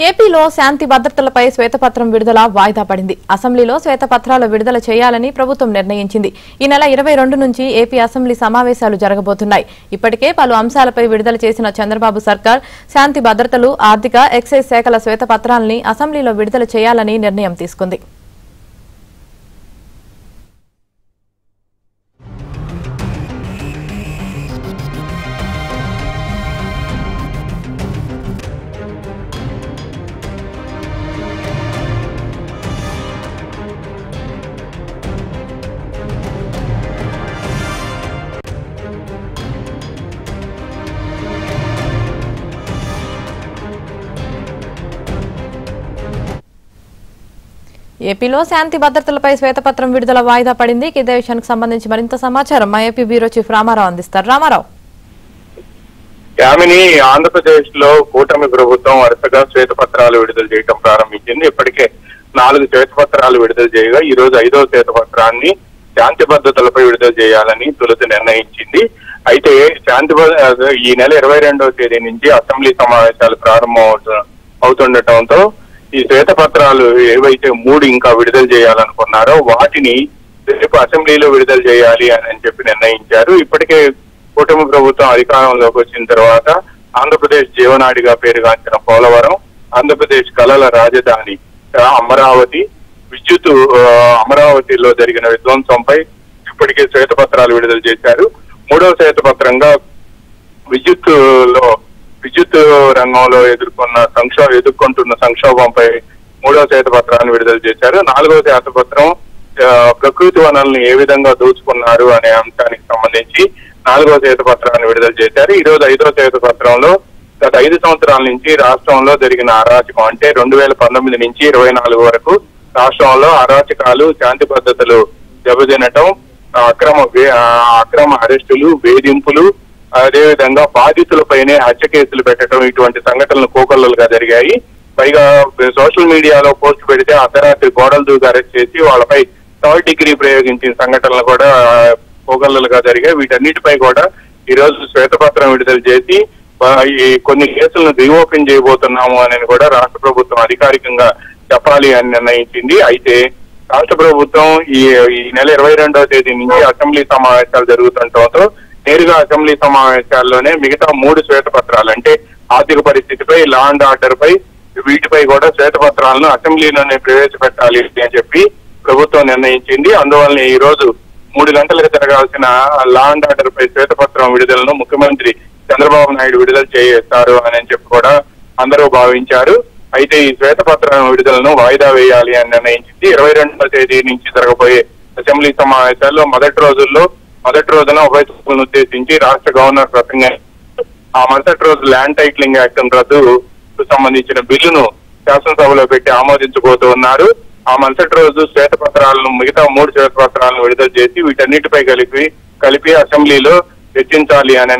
ఏపీలో శాంతి భద్రతలపై శ్వేతపత్రం విడుదల వాయిదా పడింది. అసెంబ్లీలో శ్వేతపత్రాలు విడుదల చేయాలని ప్రభుత్వం నిర్ణయించింది. ఈ నెల 22 నుంచి ఏపీ అసెంబ్లీ సమావేశాలు జరగబోతున్నాయి. ఇప్పటికే పలు అంశాలపై విడుదల చేసిన చంద్రబాబు సర్కార్ శాంతి భద్రతలు, ఆర్థిక, ఎక్సైజ్ శాఖల శ్వేతపత్రాలని అసెంబ్లీలో విడుదల చేయాలని నిర్ణయం తీసుకుంది. ఏపీలో శాంతి భద్రతలపై శ్వేతపత్రం విడుదల వాయిదా పడింది. ఇదే విషయానికి సంబంధించి మరింత సమాచారం మా ఏపీ బ్యూరో చీఫ్ రామారావు అందిస్తారు. రామారావు. యామిని, ఆంధ్రప్రదేశ్ లో కూటమి ప్రభుత్వం వరుసగా శ్వేతపత్రాలు విడుదల చేయడం ప్రారంభించింది. ఇప్పటికే 4 శ్వేతపత్రాలు విడుదల చేయగా ఈ రోజు 5వ శ్వేతపత్రాన్ని శాంతి భద్రతలపై విడుదల చేయాలని తొలుత నిర్ణయించింది. అయితే ఈ నెల 22వ తేదీ నుంచి అసెంబ్లీ సమావేశాలు ప్రారంభం అవుతుండటంతో ఈ శ్వేతపత్రాలు ఏవైతే 3 ఇంకా విడుదల చేయాలనుకున్నారో వాటిని రేపు అసెంబ్లీలో విడుదల చేయాలి అని చెప్పి నిర్ణయించారు. ఇప్పటికే కూటమి ప్రభుత్వం అధికారంలోకి వచ్చిన తర్వాత ఆంధ్రప్రదేశ్ జీవనాడిగా పేరుగాంచిన పోలవరం, ఆంధ్రప్రదేశ్ కళల రాజధాని అమరావతిలో జరిగిన విధ్వంసంపై ఇప్పటికే శ్వేతపత్రాలు విడుదల చేశారు. 3వ శ్వేతపత్రంగా విద్యుత్ రంగంలో ఎదుర్కొంటున్న సంక్షోభంపై 3వ శ్వేతపత్రాన్ని విడుదల చేశారు. 4వ శ్వేతపత్రం ప్రకృతి వనరులను ఏ విధంగా దోచుకున్నారు అనే అంశానికి సంబంధించి 4వ శ్వేతపత్రాన్ని విడుదల చేశారు. ఈ రోజు 5వ శ్వేతపత్రంలో గత 5 సంవత్సరాల నుంచి రాష్ట్రంలో జరిగిన అరాచకం, అంటే 2019 నుంచి 24 వరకు రాష్ట్రంలో అరాచకాలు, శాంతి భద్రతలు దెబ్బతినటం, అక్రమ అరెస్టులు, వేధింపులు, అదేవిధంగా బాధితులపైనే హత్య కేసులు పెట్టడం, ఇటువంటి సంఘటనలు కోకొల్లలుగా జరిగాయి. పైగా సోషల్ మీడియాలో పోస్ట్ పెడితే అర్ధరాత్రి గోడలు దూకి అరెస్ట్ చేసి వాళ్ళపై 3rd డిగ్రీ ప్రయోగించిన సంఘటనలు కూడా కోకొల్లలుగా జరిగాయి. వీటన్నిటిపై కూడా ఈ రోజు శ్వేతపత్రం విడుదల చేసి ఈ కొన్ని కేసులను రీఓపెన్ చేయబోతున్నాము అని కూడా రాష్ట్ర ప్రభుత్వం అధికారికంగా చెప్పాలి అని నిర్ణయించింది. అయితే రాష్ట్ర ప్రభుత్వం ఈ నెల 22వ తేదీ నుంచి అసెంబ్లీ సమావేశాలు జరుగుతుండటంతో నేరుగా అసెంబ్లీ సమావేశాల్లోనే మిగతా 3 శ్వేతపత్రాలు, అంటే ఆర్థిక పరిస్థితిపై, లా అండ్ ఆర్డర్ పై, వీటిపై కూడా శ్వేతపత్రాలను అసెంబ్లీలోనే ప్రవేశపెట్టాలి అని చెప్పి ప్రభుత్వం నిర్ణయించింది. అందువల్ల ఈ రోజు 3 గంటలకు జరగాల్సిన లా అండ్ ఆర్డర్ పై శ్వేతపత్రం విడుదలను ముఖ్యమంత్రి చంద్రబాబు నాయుడు విడుదల చేస్తారు అని చెప్పి కూడా అందరూ భావించారు. అయితే ఈ శ్వేతపత్రం విడుదలను వాయిదా వేయాలి అని నిర్ణయించింది. 22వ తేదీ నుంచి జరగబోయే అసెంబ్లీ సమావేశాల్లో మొదటి రోజున ఉభయ సభలను ఉద్దేశించి రాష్ట్ర గవర్నర్ ప్రసంగం, ఆ మరుసటి రోజు ల్యాండ్ టైటిలింగ్ యాక్ట్ రద్దుకు సంబంధించిన బిల్లును శాసనసభలో పెట్టి ఆమోదించబోతూ ఉన్నారు. ఆ మరుసటి రోజు మిగతా 3 శ్వేతపత్రాలను విడుదల చేసి వీటన్నిటిపై కలిపి అసెంబ్లీలో చర్చించాలి అని